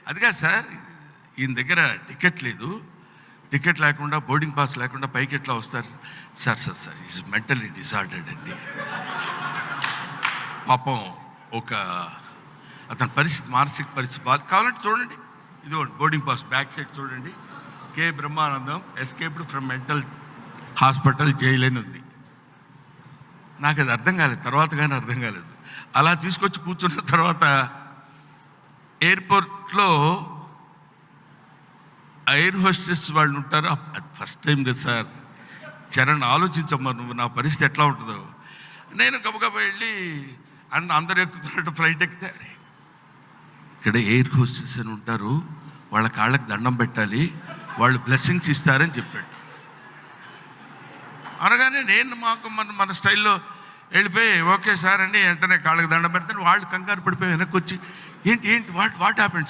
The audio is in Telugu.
అది కాదు సార్, ఈయన దగ్గర టికెట్ లేదు, టికెట్ లేకుండా బోర్డింగ్ పాస్ లేకుండా పైకి ఎట్లా వస్తారు? సార్ ఈజ్ మెంటల్లీ డిసార్డర్డ్ అండి. పాపం ఒక అతని పరిస్థితి, మానసిక పరిస్థితి బాగా కావాలంటే చూడండి, ఇది బోర్డింగ్ పాస్ బ్యాక్ సైడ్ చూడండి, K Brahmanandam escaped from mental hospital jail అని ఉంది. నాకు అది అర్థం కాలేదు, తర్వాత కానీ అర్థం కాలేదు. అలా తీసుకొచ్చి కూర్చున్న తర్వాత ఎయిర్పోర్ట్లో ఎయిర్ హోస్టెస్ వాళ్ళు ఉంటారు. ఫస్ట్ టైం కదా సార్, చరణ్ ఆలోచించమ్మా నువ్వు, నా పరిస్థితి ఎట్లా ఉంటుందో. నేను గబగబా వెళ్ళి అందరు ఎక్కుతున్నట్టు ఫ్లైట్ ఎక్కితే, ఇక్కడ ఎయిర్ హోస్టెస్ అని ఉంటారు, వాళ్ళ కాళ్ళకి దండం పెట్టాలి, వాళ్ళు బ్లెస్సింగ్స్ ఇస్తారని చెప్పాడు. అనగానే నేను మాకు మన స్టైల్లో వెళ్ళిపోయి ఓకే సార్ అండి వెంటనే కాళ్ళకి దండం పెడతాను. వాళ్ళు కంగారు పడిపోయి వెనక్కి వచ్చి ఏంటి వాట్ హ్యాపెండ్